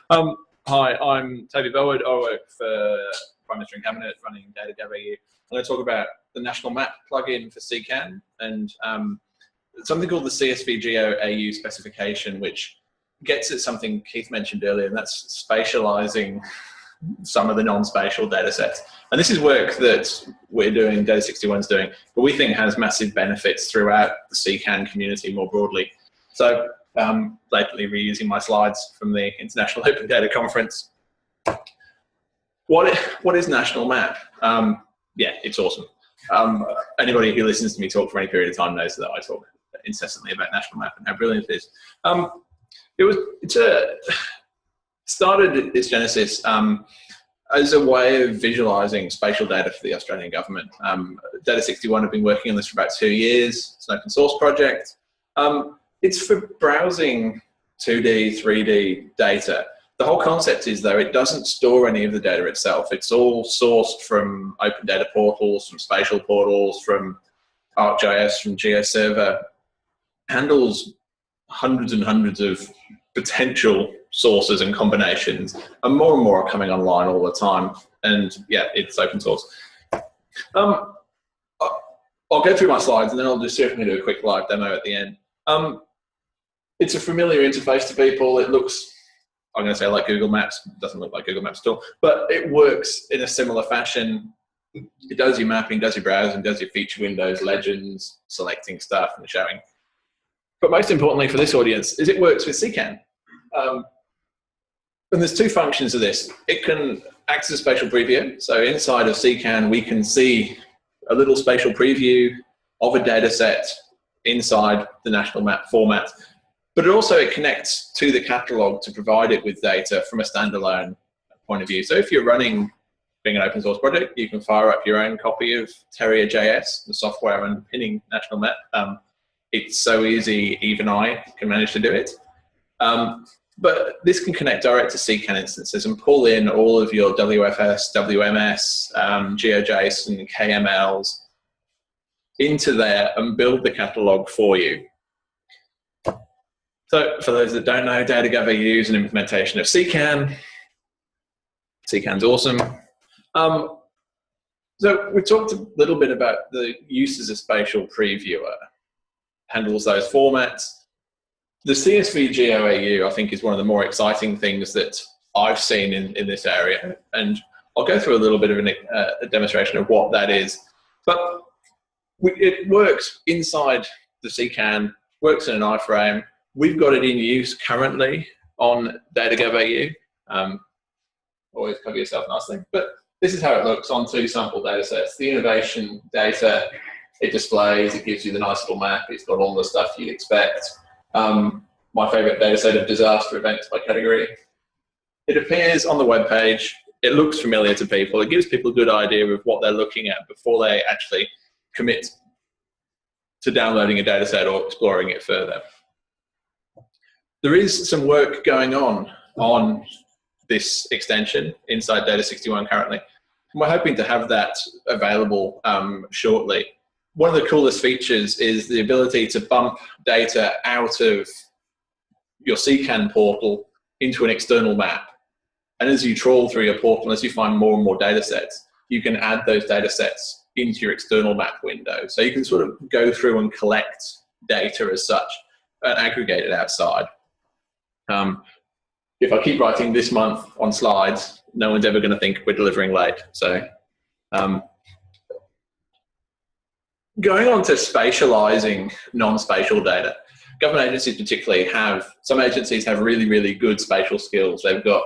Hi, I'm Toby Bellwood. I work for Prime Minister and Cabinet running data.gov.au. I'm going to talk about the National Map plugin for CKAN and something called the CSV-GEO-AU specification, which gets at something Keith mentioned earlier, and that's spatializing some of the non-spatial data sets. And this is work that we're doing, Data61's doing, but we think has massive benefits throughout the CKAN community more broadly. So blatantly reusing my slides from the International Open Data Conference. What is NationalMap? Yeah, it's awesome. Anybody who listens to me talk for any period of time knows that I talk incessantly about NationalMap and how brilliant it is. It started its genesis as a way of visualizing spatial data for the Australian government. Data61 have been working on this for about 2 years. It's an open source project. It's for browsing 2D, 3D data. The whole concept is, though, it doesn't store any of the data itself. It's all sourced from open data portals, from spatial portals, from ArcGIS, from GeoServer. Handles hundreds and hundreds of potential sources and combinations, and more are coming online all the time. And yeah, it's open source. I'll go through my slides and then I'll just see if I can do a quick live demo at the end. It's a familiar interface to people. It looks, I'm going to say, like Google Maps. It doesn't look like Google Maps at all, but it works in a similar fashion. It does your mapping, does your browsing, does your feature windows, legends, selecting stuff and showing. But most importantly for this audience is it works with CKAN. And there's two functions of this. It can act as a spatial preview. So inside of CKAN, we can see a little spatial preview of a data set inside the national map format. But it connects to the catalog to provide it with data from a standalone point of view. So if you're running, being an open source project, you can fire up your own copy of Terrier.js, the software underpinning National Map. It's so easy, even I can manage to do it. But this can connect direct to CKAN instances and pull in all of your WFS, WMS, GeoJSON, KMLs into there and build the catalog for you. So for those that don't know, data.gov.au is an implementation of CKAN. CKAN's awesome. So we talked a little bit about the uses of spatial previewer. Handles those formats. The CSV-GEO-AU, I think, is one of the more exciting things that I've seen in this area. And I'll go through a little bit of a demonstration of what that is. But it works inside the CKAN, works in an iframe. We've got it in use currently on data.gov.au. Always cover yourself nicely. But this is how it looks on 2 sample data sets. The innovation data, it displays, it gives you the nice little map. It's got all the stuff you'd expect. My favorite data set of disaster events by category. It appears on the web page. It looks familiar to people. It gives people a good idea of what they're looking at before they actually commit to downloading a data set or exploring it further. There is some work going on this extension inside Data61 currently. We're hoping to have that available shortly. One of the coolest features is the ability to bump data out of your CKAN portal into an external map. And as you trawl through your portal, as you find more and more data sets, you can add those data sets into your external map window. So you can sort of go through and collect data as such and aggregate it outside. If I keep writing this month on slides, no one's ever going to think we're delivering late. So going on to spatializing non-spatial data, government agencies particularly some agencies have really, really good spatial skills. They've got,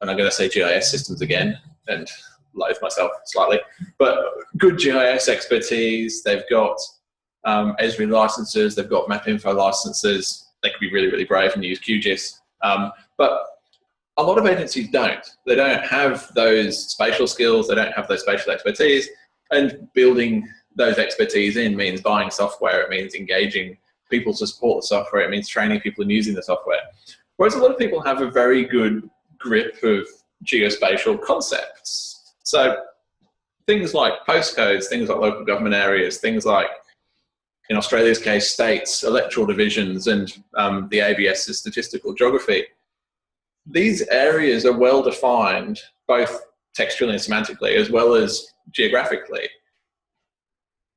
and I'm going to say GIS systems again, and loathe myself slightly, but good GIS expertise. They've got Esri licenses, they've got MapInfo licenses. They can be really, really brave and use QGIS. But a lot of agencies don't. They don't have those spatial skills, they don't have those spatial expertise, and building those expertise in means buying software, it means engaging people to support the software, it means training people in using the software. Whereas a lot of people have a very good grip of geospatial concepts. So things like postcodes, things like local government areas, things like, in Australia's case, states, electoral divisions, and the ABS's statistical geography. these areas are well defined, both textually and semantically, as well as geographically.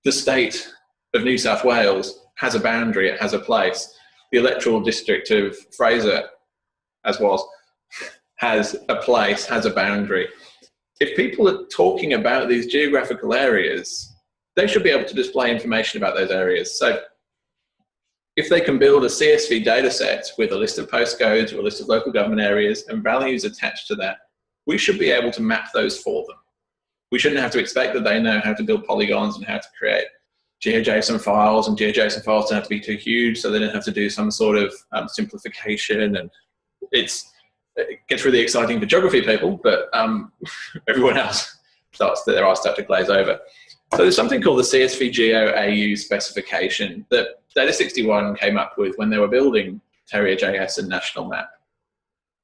The state of New South Wales has a boundary, it has a place. The electoral district of Fraser, as was, has a place, has a boundary. If people are talking about these geographical areas, they should be able to display information about those areas. So if they can build a CSV data set with a list of postcodes or a list of local government areas and values attached to that, we should be able to map those for them. We shouldn't have to expect that they know how to build polygons and how to create GeoJSON files, and GeoJSON files don't have to be too huge, so they don't have to do some sort of simplification. And it gets really exciting for geography people, but everyone else their eyes start to glaze over. So there's something called the CSV Geo AU specification that Data61 came up with when they were building Terrier.js and NationalMap.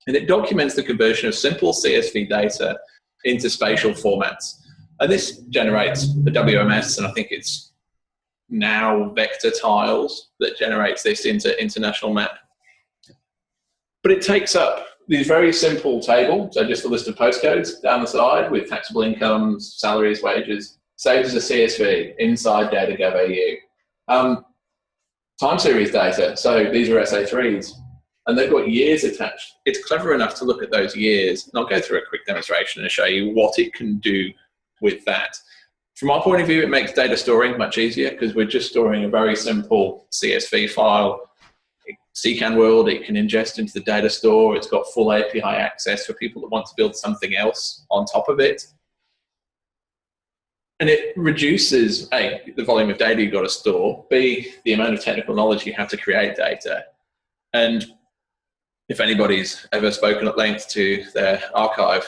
And it documents the conversion of simple CSV data into spatial formats. And this generates a WMS, and I think it's now vector tiles that generates this into NationalMap. But it takes up these very simple tables, so just a list of postcodes down the side with taxable incomes, salaries, wages, saved as a CSV inside data.gov.au. Time series data, so these are SA3s, and they've got years attached. It's clever enough to look at those years, and I'll go through a quick demonstration and show you what it can do with that. From our point of view, it makes data storing much easier because we're just storing a very simple CSV file. CKAN world, it can ingest into the data store. It's got full API access for people that want to build something else on top of it. And it reduces, A, the volume of data you've got to store, B, the amount of technical knowledge you have to create data. And if anybody's ever spoken at length to their archive,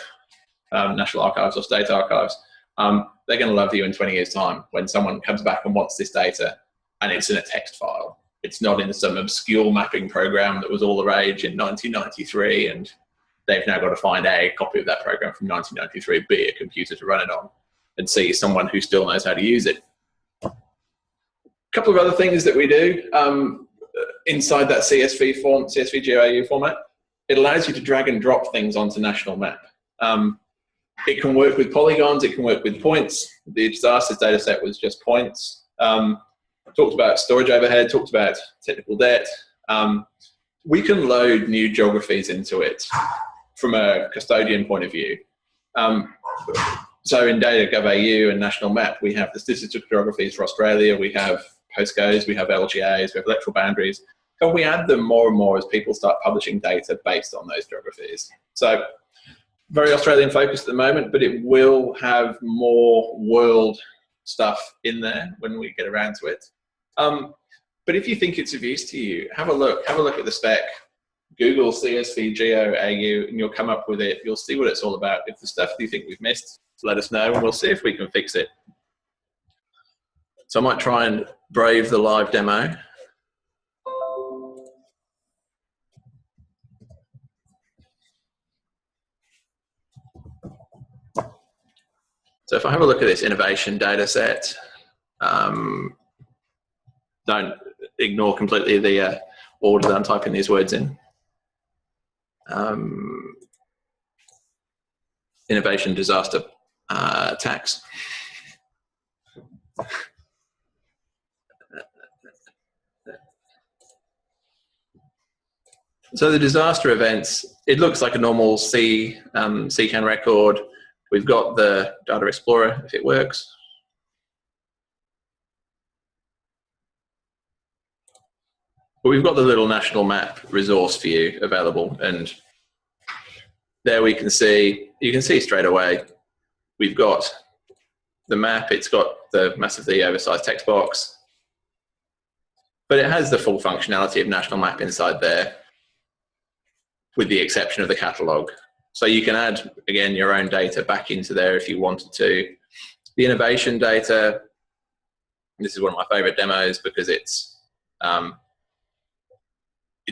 National Archives or state archives, they're going to love you in 20 years' time when someone comes back and wants this data and it's in a text file. It's not in some obscure mapping program that was all the rage in 1993, and they've now got to find A, copy of that program from 1993, B, a computer to run it on, and C, someone who still knows how to use it. A couple of other things that we do inside that CSV form, CSV GeoAU format, it allows you to drag and drop things onto NationalMap. It can work with polygons, it can work with points. The disasters data set was just points. Talked about storage overhead, talked about technical debt. We can load new geographies into it from a custodian point of view. So in data.gov.au and NationalMap, we have the statistical geographies for Australia, we have postcodes, we have LGAs, we have electoral boundaries, and we add them more and more as people start publishing data based on those geographies. So very Australian focused at the moment, but it will have more world stuff in there when we get around to it. But if you think it's of use to you, have a look at the spec, Google CSV Geo AU, and you'll come up with it. You'll see what it's all about. If the stuff that you think we've missed, let us know, and we'll see if we can fix it. So I might try and brave the live demo. So if I have a look at this innovation data set, don't ignore completely the order that I'm typing these words in. Innovation disaster tax. So the disaster events, it looks like a normal CKAN record. We've got the Data Explorer, if it works. But we've got the little NationalMap resource view available, and there we can see, you can see straight away, we've got the map, it's got the massively oversized text box, but it has the full functionality of NationalMap inside there, with the exception of the catalog. So you can add, again, your own data back into there if you wanted to. The innovation data, this is one of my favorite demos because it's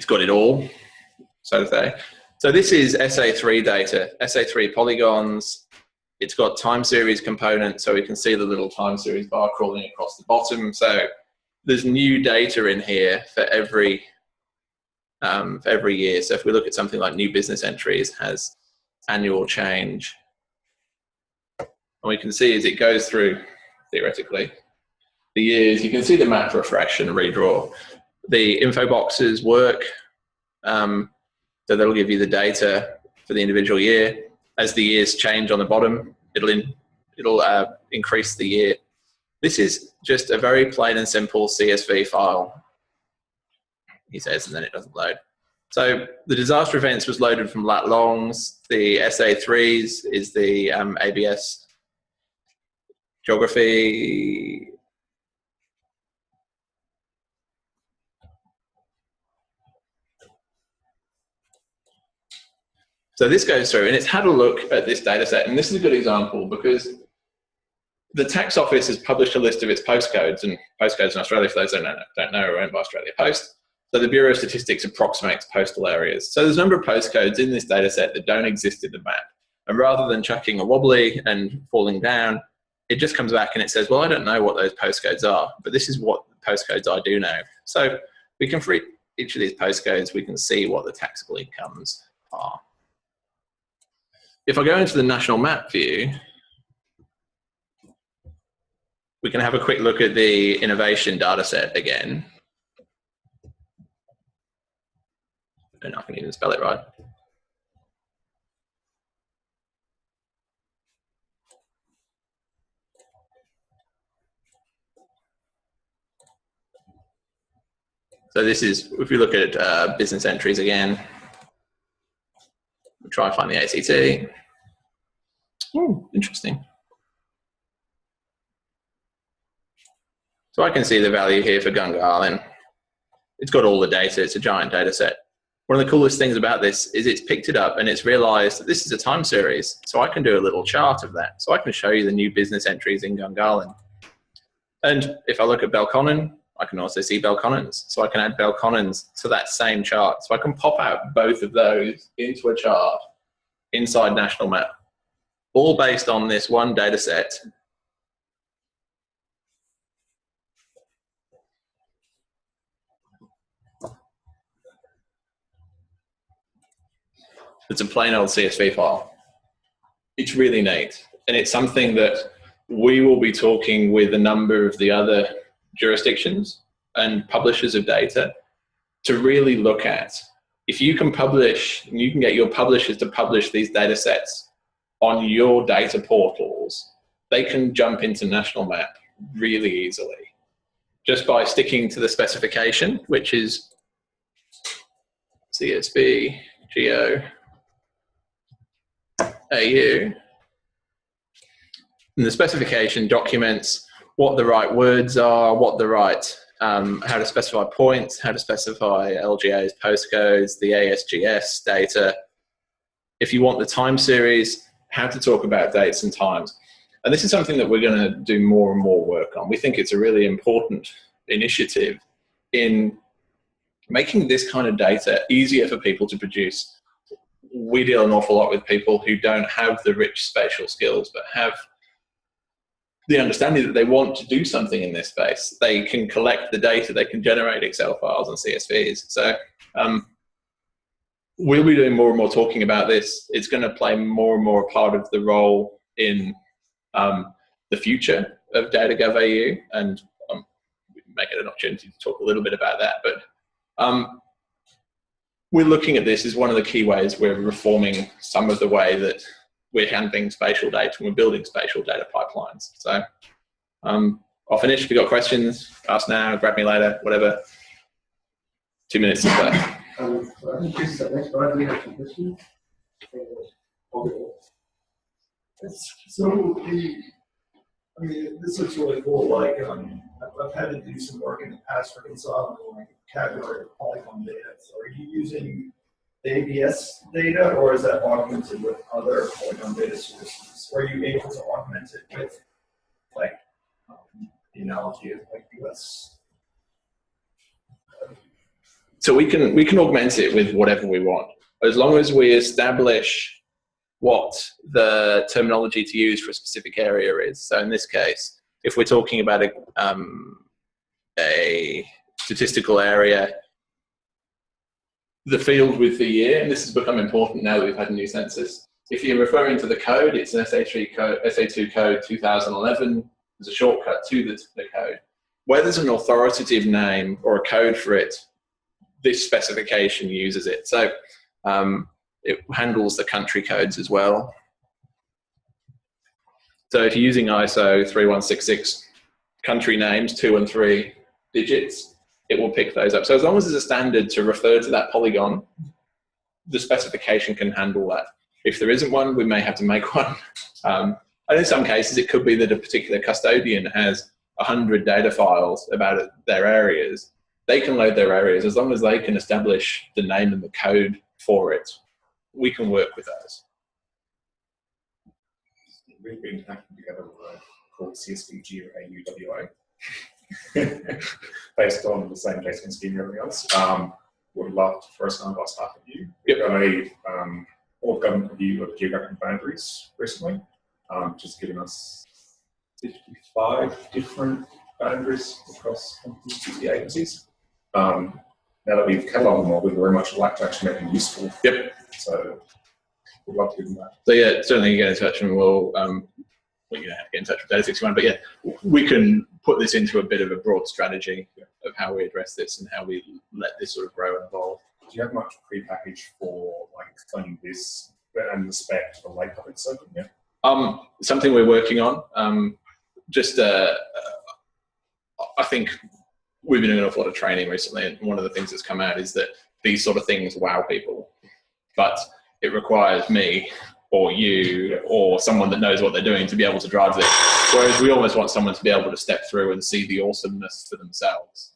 got it all, so to say. So this is SA3 data, SA3 polygons. It's got time series components, so we can see the little time series bar crawling across the bottom. So there's new data in here for every for every year. So if we look at something like new business entries, has annual change. And we can see as it goes through, theoretically, the years, you can see the map refresh and redraw. The info boxes work, so that'll give you the data for the individual year. As the years change on the bottom, it'll increase the year. This is just a very plain and simple CSV file, he says, and then it doesn't load. So the disaster events was loaded from lat longs. The SA3s is the ABS geography. So this goes through and it's had a look at this data set. And this is a good example because the tax office has published a list of its postcodes, and postcodes in Australia, for those that don't know, are owned by Australia Post. So the Bureau of Statistics approximates postal areas. So there's a number of postcodes in this data set that don't exist in the map. And rather than chucking a wobbly and falling down, it just comes back and it says, well, I don't know what those postcodes are, but this is what postcodes I do know. So we can, for each of these postcodes, we can see what the taxable incomes are. If I go into the national map view, we can have a quick look at the innovation data set again. And I can even spell it right. So this is, if we look at business entries again, we'll try and find the ACT. Oh, interesting. So I can see the value here for Gungahlin. It's got all the data, it's a giant data set. One of the coolest things about this is it's picked it up and it's realized that this is a time series. So I can do a little chart of that. So I can show you the new business entries in Gungahlin. And if I look at Belconnen, I can also see Belconnens. So I can add Belconnens to that same chart. So I can pop out both of those into a chart inside National Map, all based on this one data set. It's a plain old CSV file. It's really neat. And it's something that we will be talking with a number of the other jurisdictions and publishers of data to really look at. If you can publish, and you can get your publishers to publish these data sets on your data portals, they can jump into National Map really easily. Just by sticking to the specification, which is CSV, Geo, AU. And the specification documents what the right words are, what the right, how to specify points, how to specify LGAs, postcodes, the ASGS data. If you want the time series, how to talk about dates and times. And this is something that we're going to do more and more work on. We think it's a really important initiative in making this kind of data easier for people to produce. We deal an awful lot with people who don't have the rich spatial skills, but have the understanding that they want to do something in this space. They can collect the data, they can generate Excel files and CSVs. So we'll be doing more and more talking about this. It's going to play more and more a part of the role in the future of Data.gov.au, and make it an opportunity to talk a little bit about that. But we're looking at this as one of the key ways we're reforming some of the way that we're handling spatial data and we're building spatial data pipelines. So I'll finish. If you've got questions, ask now, grab me later, whatever. 2 minutes to play. I think this is the next part. We have some questions. Okay. So I mean, this looks really cool. Like, I've had to do some work in the past for consolidating like vocabulary polygon data. So, are you using the ABS data, or is that augmented with other polygon data sources? Or are you able to augment it with, like, the analogy of like US? So we can augment it with whatever we want, as long as we establish what the terminology to use for a specific area is. So in this case, if we're talking about a statistical area the field with the year, and this has become important now that we've had a new census. If you're referring to the code, it's an SA2 code 2011. There's a shortcut to the code. Where there's an authoritative name or a code for it, this specification uses it. So it handles the country codes as well. So if you're using ISO 3166 country names, 2 and 3 digits, it will pick those up. So as long as there's a standard to refer to that polygon, the specification can handle that. If there isn't one, we may have to make one. And in some cases, it could be that a particular custodian has 100 data files about their areas. They can load their areas as long as they can establish the name and the code for it. We can work with those. We've been hacking together with a called CSVG based on the same JSON scheme and everything else. Would love to first know what's happened to you. Yep. We've got a all government review of geographic boundaries recently, just giving us 55 different boundaries across the agencies. Now that we've catalogued them all, we'd very much like to actually make them useful. Yep. So we'd love to do that. So yeah, certainly get in touch and we'll you're going to have to get in touch with Data 61, but yeah, we can put this into a bit of a broad strategy of how we address this and how we let this sort of grow and evolve. Do you have much pre-packaged for like explaining this and the spec for the lay public servant? Yeah. Something we're working on. I think we've been doing an awful lot of training recently, and one of the things that's come out is that these sort of things wow people, but it requires me or you or someone that knows what they're doing to be able to drive this. Whereas we almost want someone to be able to step through and see the awesomeness for themselves.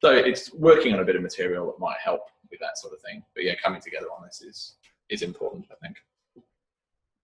So it's working on a bit of material that might help with that sort of thing. But yeah, coming together on this is important, I think.